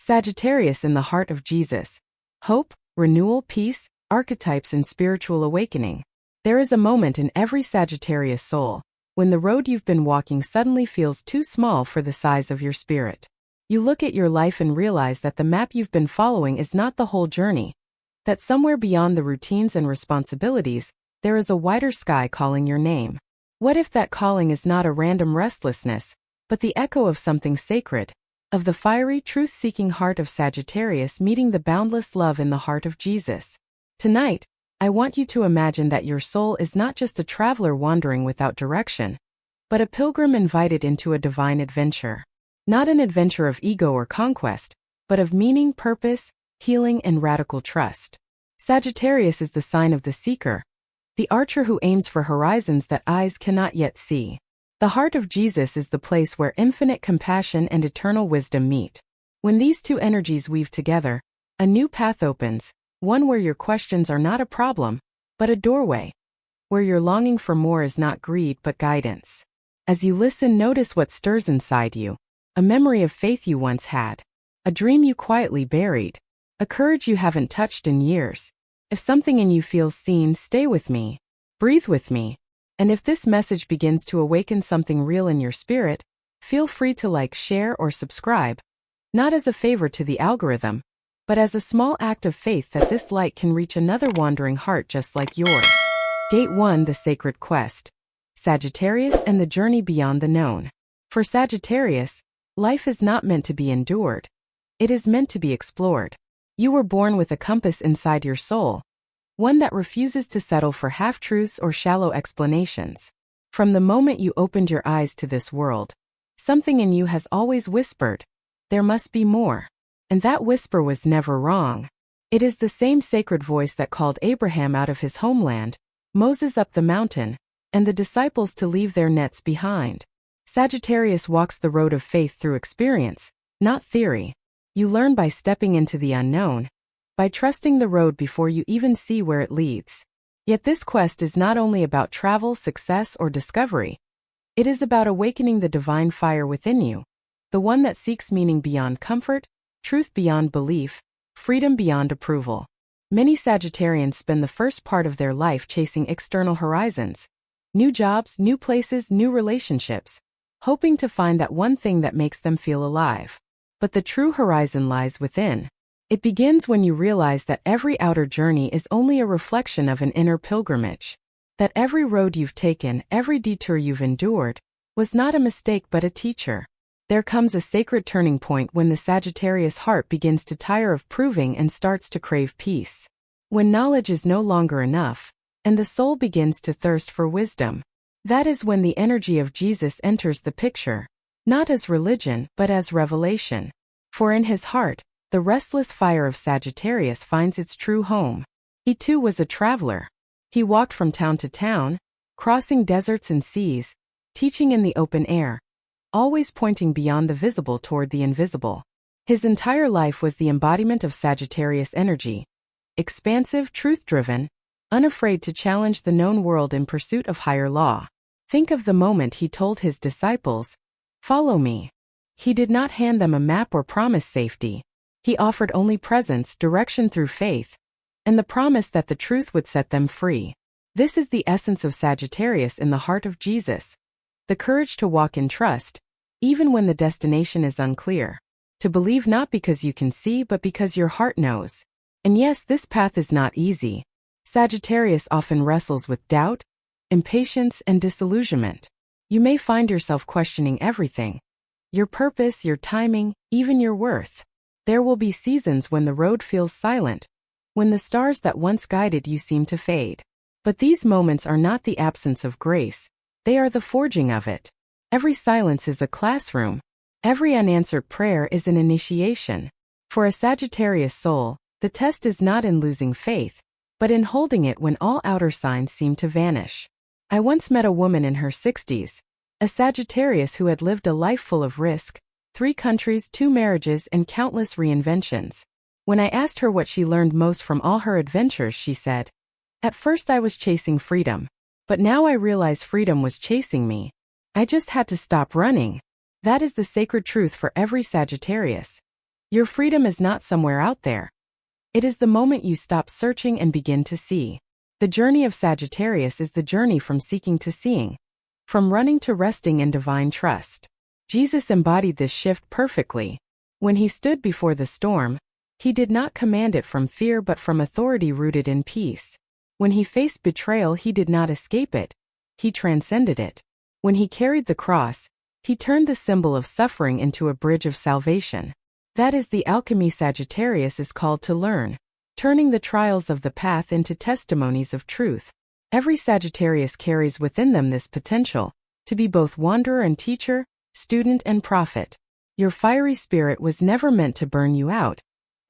Sagittarius in the heart of Jesus. Hope, renewal, peace, archetypes and spiritual awakening. There is a moment in every Sagittarius soul when the road you've been walking suddenly feels too small for the size of your spirit. You look at your life and realize that the map you've been following is not the whole journey, that somewhere beyond the routines and responsibilities, there is a wider sky calling your name. What if that calling is not a random restlessness, but the echo of something sacred, of the fiery, truth-seeking heart of Sagittarius meeting the boundless love in the heart of Jesus? Tonight, I want you to imagine that your soul is not just a traveler wandering without direction, but a pilgrim invited into a divine adventure. Not an adventure of ego or conquest, but of meaning, purpose, healing, and radical trust. Sagittarius is the sign of the seeker, the archer who aims for horizons that eyes cannot yet see. The heart of Jesus is the place where infinite compassion and eternal wisdom meet. When these two energies weave together, a new path opens, one where your questions are not a problem, but a doorway, where your longing for more is not greed but guidance. As you listen, notice what stirs inside you. A memory of faith you once had, a dream you quietly buried, a courage you haven't touched in years. If something in you feels seen, stay with me, breathe with me. And if this message begins to awaken something real in your spirit, feel free to like, share, or subscribe, not as a favor to the algorithm, but as a small act of faith that this light can reach another wandering heart just like yours. Gate 1: The Sacred Quest. Sagittarius and the journey beyond the known. For Sagittarius, life is not meant to be endured. It is meant to be explored. You were born with a compass inside your soul, one that refuses to settle for half-truths or shallow explanations. From the moment you opened your eyes to this world, something in you has always whispered, there must be more. And that whisper was never wrong. It is the same sacred voice that called Abraham out of his homeland, Moses up the mountain, and the disciples to leave their nets behind. Sagittarius walks the road of faith through experience, not theory. You learn by stepping into the unknown, by trusting the road before you even see where it leads. Yet this quest is not only about travel, success, or discovery. It is about awakening the divine fire within you, the one that seeks meaning beyond comfort, truth beyond belief, freedom beyond approval. Many Sagittarians spend the first part of their life chasing external horizons, new jobs, new places, new relationships, hoping to find that one thing that makes them feel alive. But the true horizon lies within. It begins when you realize that every outer journey is only a reflection of an inner pilgrimage. That every road you've taken, every detour you've endured, was not a mistake but a teacher. There comes a sacred turning point when the Sagittarius heart begins to tire of proving and starts to crave peace. When knowledge is no longer enough, and the soul begins to thirst for wisdom. That is when the energy of Jesus enters the picture, not as religion but as revelation. For in his heart, the restless fire of Sagittarius finds its true home. He too was a traveler. He walked from town to town, crossing deserts and seas, teaching in the open air, always pointing beyond the visible toward the invisible. His entire life was the embodiment of Sagittarius energy, expansive, truth-driven, unafraid to challenge the known world in pursuit of higher law. Think of the moment he told his disciples, "Follow me." He did not hand them a map or promise safety. He offered only presence, direction through faith, and the promise that the truth would set them free. This is the essence of Sagittarius in the heart of Jesus. The courage to walk in trust, even when the destination is unclear. To believe not because you can see but because your heart knows. And yes, this path is not easy. Sagittarius often wrestles with doubt, impatience, and disillusionment. You may find yourself questioning everything. Your purpose, your timing, even your worth. There will be seasons when the road feels silent, when the stars that once guided you seem to fade. But these moments are not the absence of grace. They are the forging of it. Every silence is a classroom. Every unanswered prayer is an initiation. For a Sagittarius soul, the test is not in losing faith, but in holding it when all outer signs seem to vanish. I once met a woman in her 60s, a Sagittarius who had lived a life full of risk, 3 countries, 2 marriages, and countless reinventions. When I asked her what she learned most from all her adventures, she said, "At first I was chasing freedom. But now I realize freedom was chasing me. I just had to stop running." That is the sacred truth for every Sagittarius. Your freedom is not somewhere out there. It is the moment you stop searching and begin to see. The journey of Sagittarius is the journey from seeking to seeing, from running to resting in divine trust. Jesus embodied this shift perfectly. When he stood before the storm, he did not command it from fear but from authority rooted in peace. When he faced betrayal, he did not escape it. He transcended it. When he carried the cross, he turned the symbol of suffering into a bridge of salvation. That is the alchemy Sagittarius is called to learn, turning the trials of the path into testimonies of truth. Every Sagittarius carries within them this potential, to be both wanderer and teacher, student and prophet. Your fiery spirit was never meant to burn you out,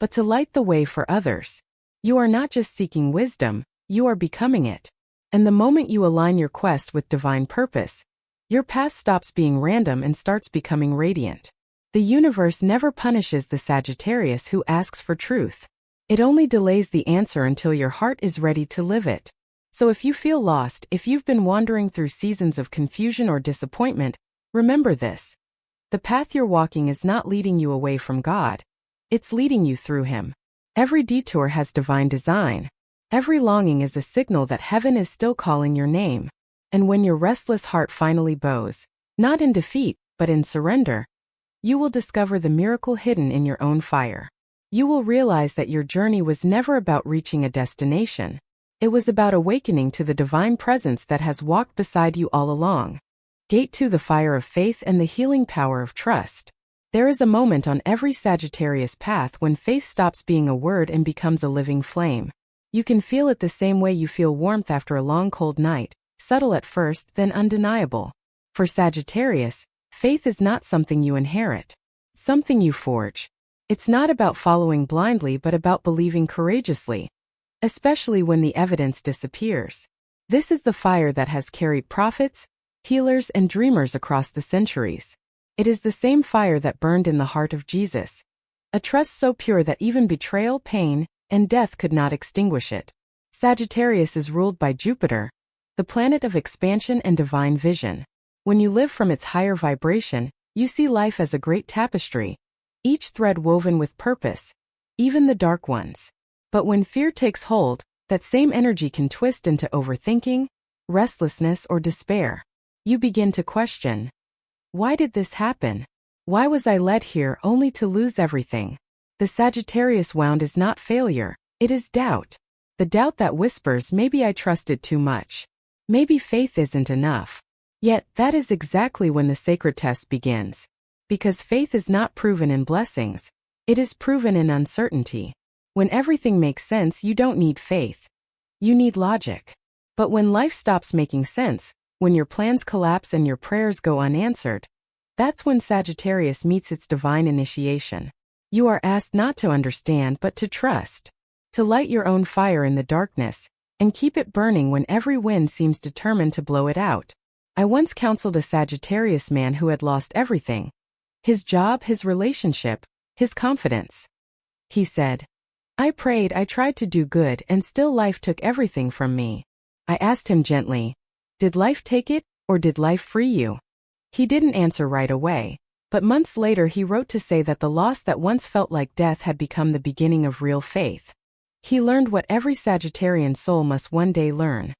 but to light the way for others. You are not just seeking wisdom, you are becoming it. And the moment you align your quest with divine purpose, your path stops being random and starts becoming radiant. The universe never punishes the Sagittarius who asks for truth. It only delays the answer until your heart is ready to live it. So if you feel lost, if you've been wandering through seasons of confusion or disappointment, remember this. The path you're walking is not leading you away from God. It's leading you through Him. Every detour has divine design. Every longing is a signal that heaven is still calling your name. And when your restless heart finally bows, not in defeat, but in surrender, you will discover the miracle hidden in your own fire. You will realize that your journey was never about reaching a destination. It was about awakening to the divine presence that has walked beside you all along. Gate to the fire of faith and the healing power of trust. There is a moment on every Sagittarius path when faith stops being a word and becomes a living flame. You can feel it the same way you feel warmth after a long cold night, subtle at first, then undeniable. For Sagittarius, faith is not something you inherit, something you forge. It's not about following blindly but about believing courageously, especially when the evidence disappears. This is the fire that has carried prophets, healers, and dreamers across the centuries. It is the same fire that burned in the heart of Jesus, a trust so pure that even betrayal, pain, and death could not extinguish it. Sagittarius is ruled by Jupiter, the planet of expansion and divine vision. When you live from its higher vibration, you see life as a great tapestry, each thread woven with purpose, even the dark ones. But when fear takes hold, that same energy can twist into overthinking, restlessness, or despair. You begin to question, why did this happen? Why was I led here only to lose everything? The Sagittarius wound is not failure, it is doubt. The doubt that whispers, maybe I trusted too much. Maybe faith isn't enough. Yet, that is exactly when the sacred test begins. Because faith is not proven in blessings, it is proven in uncertainty. When everything makes sense, you don't need faith. You need logic. But when life stops making sense, when your plans collapse and your prayers go unanswered, that's when Sagittarius meets its divine initiation. You are asked not to understand but to trust, to light your own fire in the darkness, and keep it burning when every wind seems determined to blow it out. I once counseled a Sagittarius man who had lost everything: his job, his relationship, his confidence. He said, I prayed, I tried to do good, and still life took everything from me. I asked him gently, did life take it, or did life free you? He didn't answer right away, but months later he wrote to say that the loss that once felt like death had become the beginning of real faith. He learned what every Sagittarian soul must one day learn.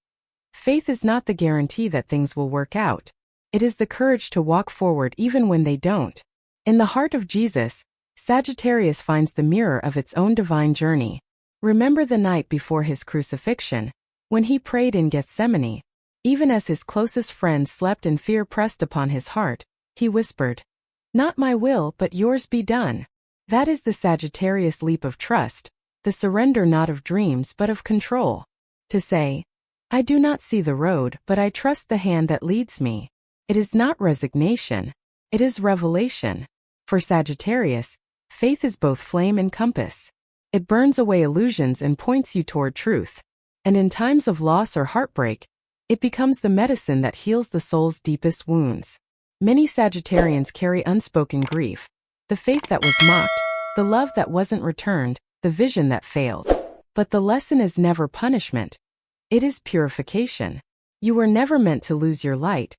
Faith is not the guarantee that things will work out. It is the courage to walk forward even when they don't. In the heart of Jesus, Sagittarius finds the mirror of its own divine journey. Remember the night before his crucifixion, when he prayed in Gethsemane. Even as his closest friends slept and fear pressed upon his heart, he whispered, not my will but yours be done. That is the Sagittarius leap of trust, the surrender not of dreams but of control. To say, I do not see the road but I trust the hand that leads me. It is not resignation, it is revelation. For Sagittarius, faith is both flame and compass. It burns away illusions and points you toward truth. And in times of loss or heartbreak, it becomes the medicine that heals the soul's deepest wounds. Many Sagittarians carry unspoken grief, the faith that was mocked, the love that wasn't returned, the vision that failed. But the lesson is never punishment. It is purification. You were never meant to lose your light,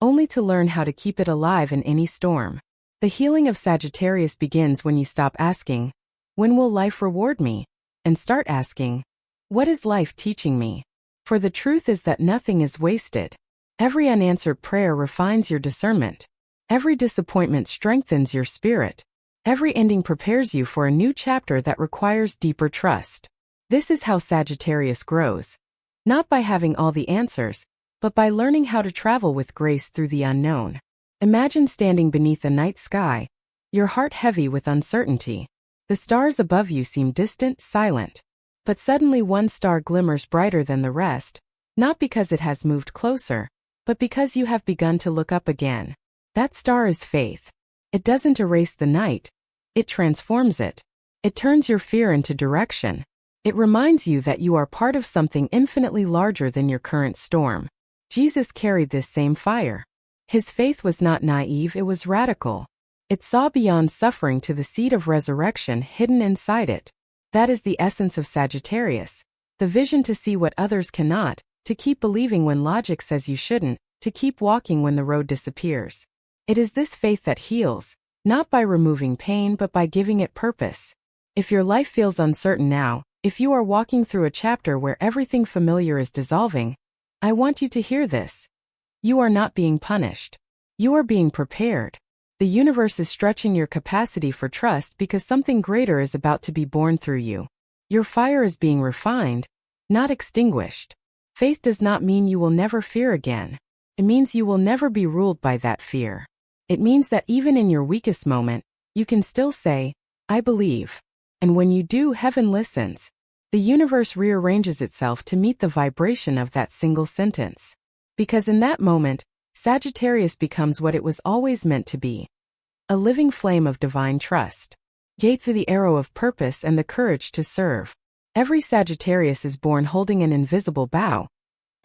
only to learn how to keep it alive in any storm. The healing of Sagittarius begins when you stop asking, "When will life reward me?" and start asking, "What is life teaching me?" For the truth is that nothing is wasted. Every unanswered prayer refines your discernment. Every disappointment strengthens your spirit. Every ending prepares you for a new chapter that requires deeper trust. This is how Sagittarius grows. Not by having all the answers, but by learning how to travel with grace through the unknown. Imagine standing beneath a night sky, your heart heavy with uncertainty. The stars above you seem distant, silent. But suddenly one star glimmers brighter than the rest, not because it has moved closer, but because you have begun to look up again. That star is faith. It doesn't erase the night. It transforms it. It turns your fear into direction. It reminds you that you are part of something infinitely larger than your current storm. Jesus carried this same fire. His faith was not naive, it was radical. It saw beyond suffering to the seed of resurrection hidden inside it. That is the essence of Sagittarius. The vision to see what others cannot, to keep believing when logic says you shouldn't, to keep walking when the road disappears. It is this faith that heals, not by removing pain but by giving it purpose. If your life feels uncertain now, if you are walking through a chapter where everything familiar is dissolving, I want you to hear this. You are not being punished. You are being prepared. The universe is stretching your capacity for trust because something greater is about to be born through you. Your fire is being refined, not extinguished. Faith does not mean you will never fear again. It means you will never be ruled by that fear. It means that even in your weakest moment, you can still say, "I believe." And when you do, heaven listens. The universe rearranges itself to meet the vibration of that single sentence. Because in that moment, Sagittarius becomes what it was always meant to be. A living flame of divine trust. Gate through the arrow of purpose and the courage to serve. Every Sagittarius is born holding an invisible bow.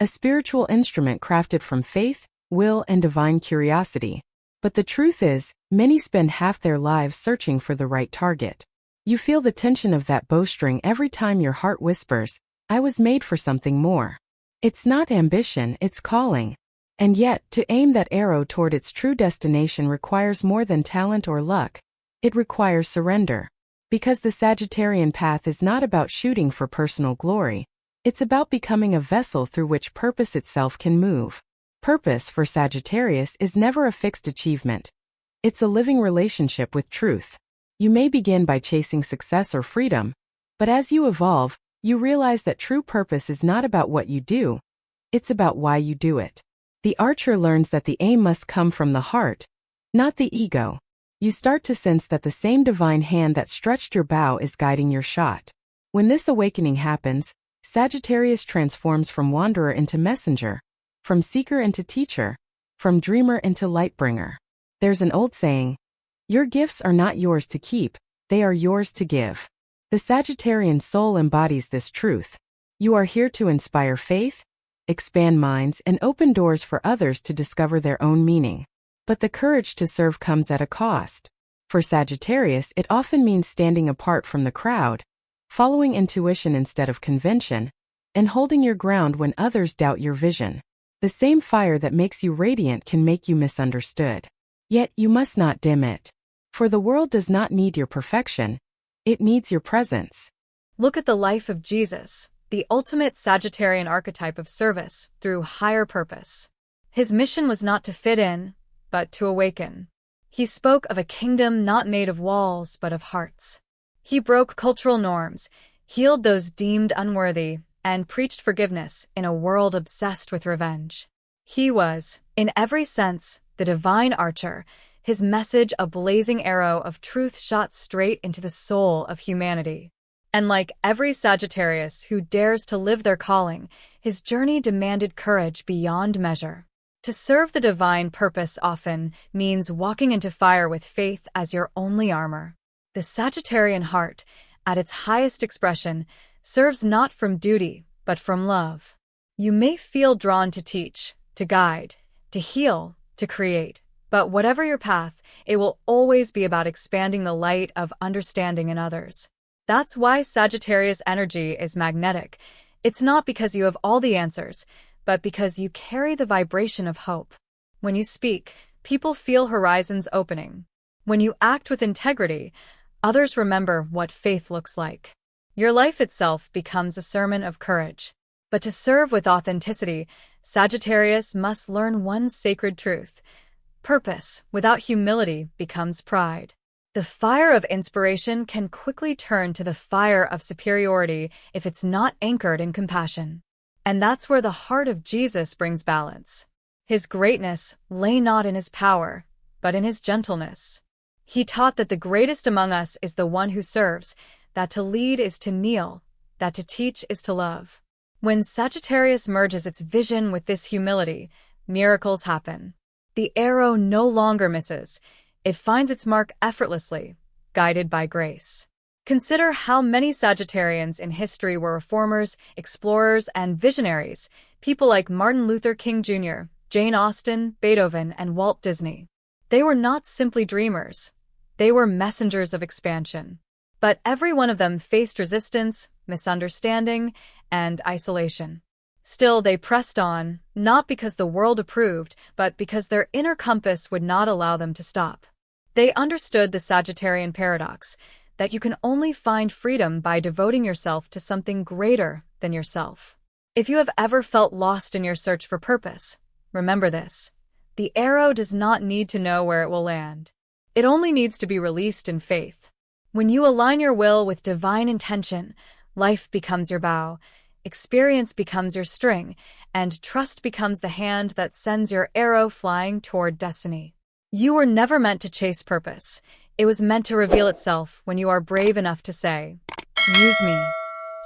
A spiritual instrument crafted from faith, will, and divine curiosity. But the truth is, many spend half their lives searching for the right target. You feel the tension of that bowstring every time your heart whispers, "I was made for something more." It's not ambition, it's calling. And yet, to aim that arrow toward its true destination requires more than talent or luck. It requires surrender. Because the Sagittarian path is not about shooting for personal glory. It's about becoming a vessel through which purpose itself can move. Purpose for Sagittarius is never a fixed achievement. It's a living relationship with truth. You may begin by chasing success or freedom, but as you evolve, you realize that true purpose is not about what you do. It's about why you do it. The archer learns that the aim must come from the heart, not the ego. You start to sense that the same divine hand that stretched your bow is guiding your shot. When this awakening happens, Sagittarius transforms from wanderer into messenger, from seeker into teacher, from dreamer into lightbringer. There's an old saying, "Your gifts are not yours to keep, they are yours to give." The Sagittarian soul embodies this truth. You are here to inspire faith, expand minds, and open doors for others to discover their own meaning. But the courage to serve comes at a cost. For Sagittarius, it often means standing apart from the crowd, following intuition instead of convention, and holding your ground when others doubt your vision. The same fire that makes you radiant can make you misunderstood. Yet you must not dim it. For the world does not need your perfection, it needs your presence. Look at the life of Jesus, the ultimate Sagittarian archetype of service through higher purpose. His mission was not to fit in, but to awaken. He spoke of a kingdom not made of walls, but of hearts. He broke cultural norms, healed those deemed unworthy, and preached forgiveness in a world obsessed with revenge. He was, in every sense, the divine archer, his message a blazing arrow of truth shot straight into the soul of humanity. And like every Sagittarius who dares to live their calling, his journey demanded courage beyond measure. To serve the divine purpose often means walking into fire with faith as your only armor. The Sagittarian heart, at its highest expression, serves not from duty, but from love. You may feel drawn to teach, to guide, to heal, to create. But whatever your path, it will always be about expanding the light of understanding in others. That's why Sagittarius energy is magnetic. It's not because you have all the answers, but because you carry the vibration of hope. When you speak, people feel horizons opening. When you act with integrity, others remember what faith looks like. Your life itself becomes a sermon of courage. But to serve with authenticity, Sagittarius must learn one sacred truth. Purpose without humility becomes pride. The fire of inspiration can quickly turn to the fire of superiority if it's not anchored in compassion. And that's where the heart of Jesus brings balance. His greatness lay not in his power, but in his gentleness. He taught that the greatest among us is the one who serves, that to lead is to kneel, that to teach is to love. When Sagittarius merges its vision with this humility, miracles happen. The arrow no longer misses. It finds its mark effortlessly, guided by grace. Consider how many Sagittarians in history were reformers, explorers, and visionaries, people like Martin Luther King Jr., Jane Austen, Beethoven, and Walt Disney. They were not simply dreamers. They were messengers of expansion. But every one of them faced resistance, misunderstanding, and isolation. Still, they pressed on, not because the world approved, but because their inner compass would not allow them to stop. They understood the Sagittarian paradox, that you can only find freedom by devoting yourself to something greater than yourself. If you have ever felt lost in your search for purpose, remember this. The arrow does not need to know where it will land. It only needs to be released in faith. When you align your will with divine intention, life becomes your bow, experience becomes your string, and trust becomes the hand that sends your arrow flying toward destiny. You were never meant to chase purpose. It was meant to reveal itself when you are brave enough to say, "Use me."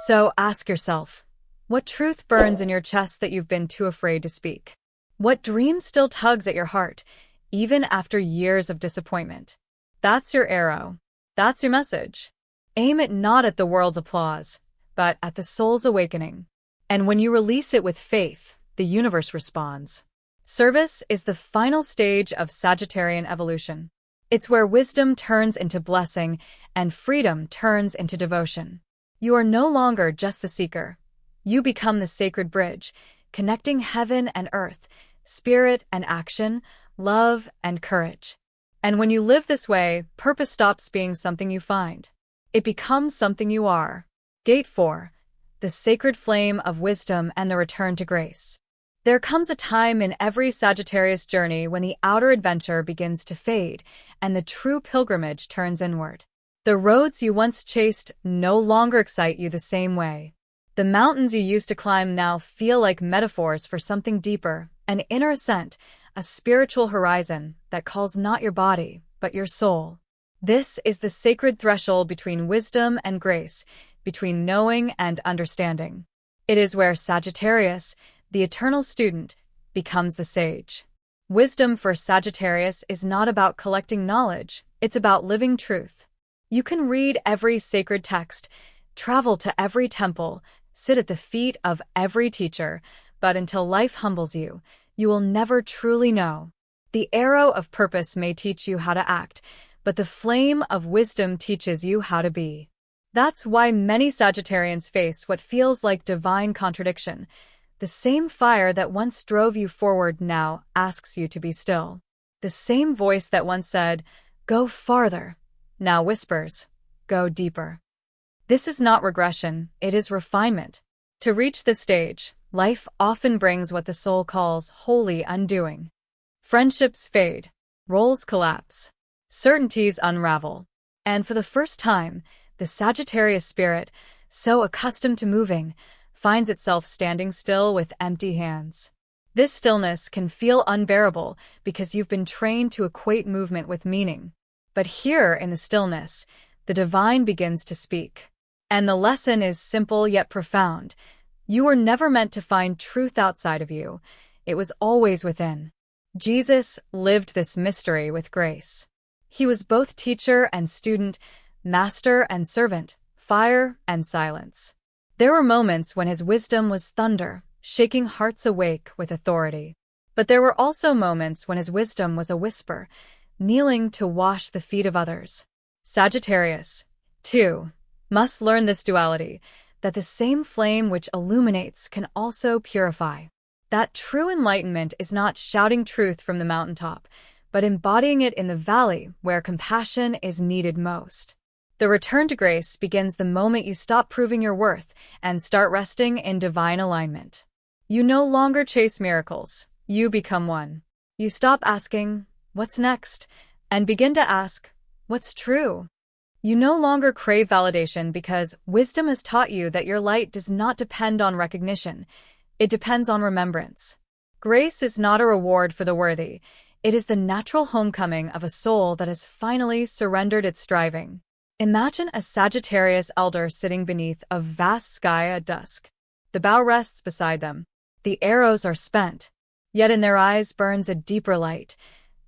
So ask yourself, what truth burns in your chest that you've been too afraid to speak? What dream still tugs at your heart, even after years of disappointment? That's your arrow. That's your message. Aim it not at the world's applause, but at the soul's awakening. And when you release it with faith, the universe responds. Service is the final stage of Sagittarian evolution. It's where wisdom turns into blessing and freedom turns into devotion. You are no longer just the seeker. You become the sacred bridge, connecting heaven and earth, spirit and action, love and courage. And when you live this way, purpose stops being something you find. It becomes something you are. Gate 4. The sacred flame of wisdom and the return to grace. There comes a time in every Sagittarius journey when the outer adventure begins to fade and the true pilgrimage turns inward. The roads you once chased no longer excite you the same way. The mountains you used to climb now feel like metaphors for something deeper, an inner ascent, a spiritual horizon that calls not your body, but your soul. This is the sacred threshold between wisdom and grace, between knowing and understanding. It is where Sagittarius, the eternal student, becomes the sage. Wisdom for Sagittarius is not about collecting knowledge, it's about living truth. You can read every sacred text, travel to every temple, sit at the feet of every teacher, but until life humbles you, you will never truly know. The arrow of purpose may teach you how to act, but the flame of wisdom teaches you how to be. That's why many Sagittarians face what feels like divine contradiction. The same fire that once drove you forward now asks you to be still. The same voice that once said, "Go farther," now whispers, "Go deeper." This is not regression, it is refinement. To reach this stage, life often brings what the soul calls holy undoing. Friendships fade, roles collapse, certainties unravel, and for the first time, the Sagittarius spirit, so accustomed to moving, finds itself standing still with empty hands. This stillness can feel unbearable because you've been trained to equate movement with meaning. But here in the stillness, the divine begins to speak. And the lesson is simple yet profound. You were never meant to find truth outside of you. It was always within. Jesus lived this mystery with grace. He was both teacher and student, master and servant, fire and silence. There were moments when his wisdom was thunder, shaking hearts awake with authority. But there were also moments when his wisdom was a whisper, kneeling to wash the feet of others. Sagittarius, too, must learn this duality, that the same flame which illuminates can also purify. That true enlightenment is not shouting truth from the mountaintop, but embodying it in the valley where compassion is needed most. The return to grace begins the moment you stop proving your worth and start resting in divine alignment. You no longer chase miracles, you become one. You stop asking, "What's next?" and begin to ask, "What's true?" You no longer crave validation because wisdom has taught you that your light does not depend on recognition, it depends on remembrance. Grace is not a reward for the worthy, it is the natural homecoming of a soul that has finally surrendered its striving. Imagine a Sagittarius elder sitting beneath a vast sky at dusk. The bow rests beside them. The arrows are spent, yet in their eyes burns a deeper light,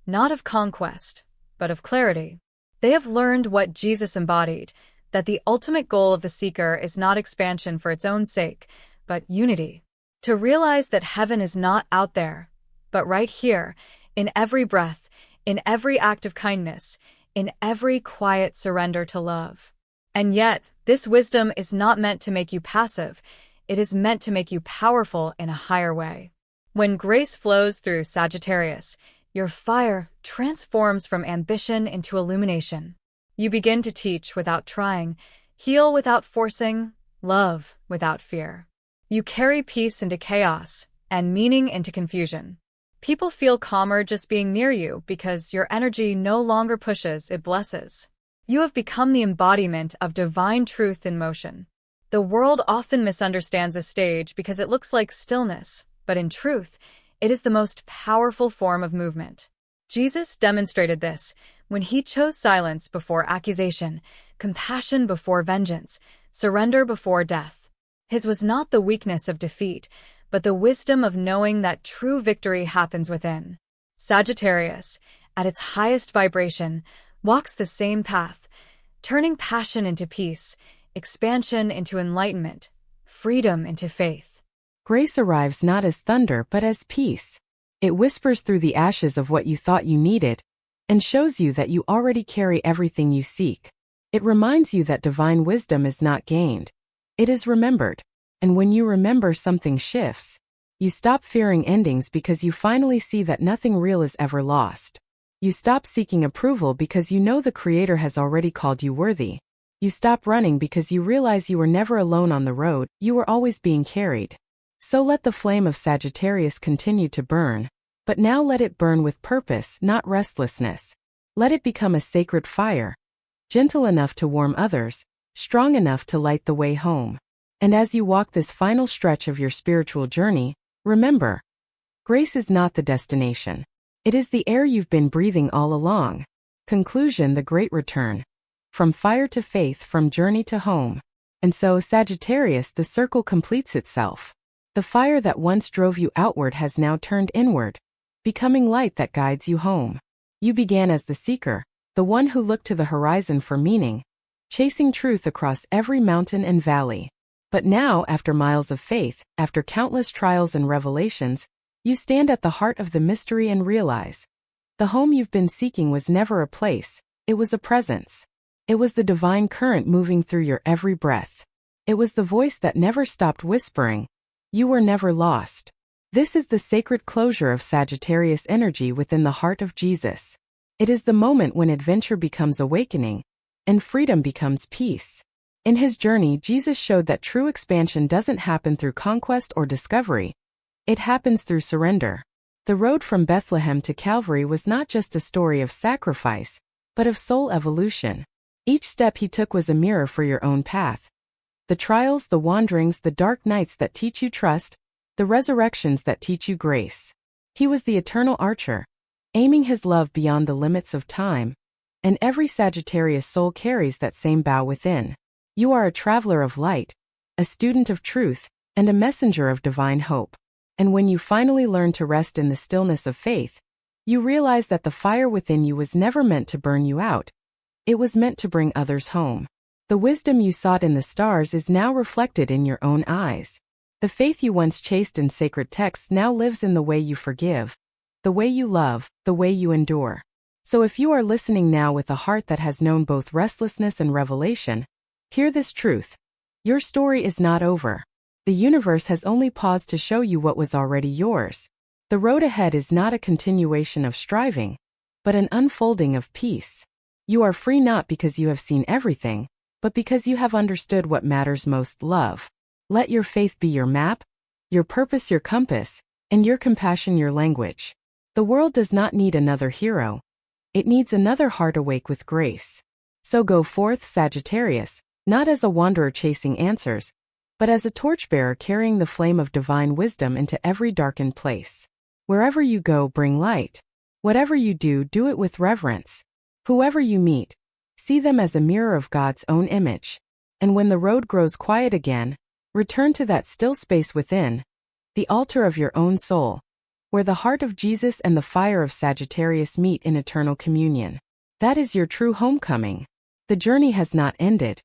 not of conquest, but of clarity. They have learned what Jesus embodied, that the ultimate goal of the seeker is not expansion for its own sake, but unity. To realize that heaven is not out there, but right here, in every breath, in every act of kindness, in every quiet surrender to love. And yet, this wisdom is not meant to make you passive, it is meant to make you powerful in a higher way. When grace flows through Sagittarius, your fire transforms from ambition into illumination. You begin to teach without trying, heal without forcing, love without fear. You carry peace into chaos and meaning into confusion. People feel calmer just being near you because your energy no longer pushes, it blesses. You have become the embodiment of divine truth in motion. The world often misunderstands a stage because it looks like stillness, but in truth, it is the most powerful form of movement. Jesus demonstrated this when he chose silence before accusation, compassion before vengeance, surrender before death. His was not the weakness of defeat, but the wisdom of knowing that true victory happens within. Sagittarius, at its highest vibration, walks the same path, turning passion into peace, expansion into enlightenment, freedom into faith. Grace arrives not as thunder but as peace. It whispers through the ashes of what you thought you needed, and shows you that you already carry everything you seek. It reminds you that divine wisdom is not gained. It is remembered. And when you remember, something shifts. You stop fearing endings because you finally see that nothing real is ever lost. You stop seeking approval because you know the Creator has already called you worthy. You stop running because you realize you were never alone on the road, you were always being carried. So let the flame of Sagittarius continue to burn, but now let it burn with purpose, not restlessness. Let it become a sacred fire, gentle enough to warm others, strong enough to light the way home. And as you walk this final stretch of your spiritual journey, remember, grace is not the destination. It is the air you've been breathing all along. Conclusion: the great return. From fire to faith, from journey to home. And so, Sagittarius, the circle completes itself. The fire that once drove you outward has now turned inward, becoming light that guides you home. You began as the seeker, the one who looked to the horizon for meaning, chasing truth across every mountain and valley. But now, after miles of faith, after countless trials and revelations, you stand at the heart of the mystery and realize the home you've been seeking was never a place, it was a presence. It was the divine current moving through your every breath. It was the voice that never stopped whispering, "You were never lost." This is the sacred closure of Sagittarius energy within the heart of Jesus. It is the moment when adventure becomes awakening, and freedom becomes peace. In his journey, Jesus showed that true expansion doesn't happen through conquest or discovery. It happens through surrender. The road from Bethlehem to Calvary was not just a story of sacrifice, but of soul evolution. Each step he took was a mirror for your own path. The trials, the wanderings, the dark nights that teach you trust, the resurrections that teach you grace. He was the eternal archer, aiming his love beyond the limits of time, and every Sagittarius soul carries that same bow within. You are a traveler of light, a student of truth, and a messenger of divine hope. And when you finally learn to rest in the stillness of faith, you realize that the fire within you was never meant to burn you out. It was meant to bring others home. The wisdom you sought in the stars is now reflected in your own eyes. The faith you once chased in sacred texts now lives in the way you forgive, the way you love, the way you endure. So if you are listening now with a heart that has known both restlessness and revelation, hear this truth. Your story is not over. The universe has only paused to show you what was already yours. The road ahead is not a continuation of striving. but an unfolding of peace. You are free not because you have seen everything, but because you have understood what matters most: love. Let your faith be your map, your purpose your compass, and your compassion your language. The world does not need another hero. It needs another heart awake with grace. So go forth, Sagittarius, not as a wanderer chasing answers, but as a torchbearer carrying the flame of divine wisdom into every darkened place. Wherever you go, bring light. Whatever you do, do it with reverence. Whoever you meet, see them as a mirror of God's own image. And when the road grows quiet again, return to that still space within, the altar of your own soul, where the heart of Jesus and the fire of Sagittarius meet in eternal communion. That is your true homecoming. The journey has not ended.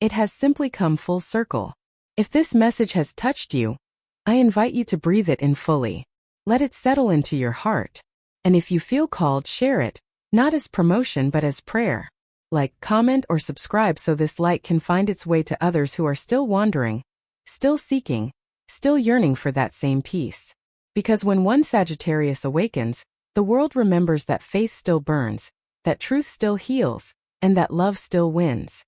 It has simply come full circle. If this message has touched you, I invite you to breathe it in fully. Let it settle into your heart. And if you feel called, share it, not as promotion but as prayer. Like, comment, or subscribe so this light can find its way to others who are still wandering, still seeking, still yearning for that same peace. Because when one Sagittarius awakens, the world remembers that faith still burns, that truth still heals, and that love still wins.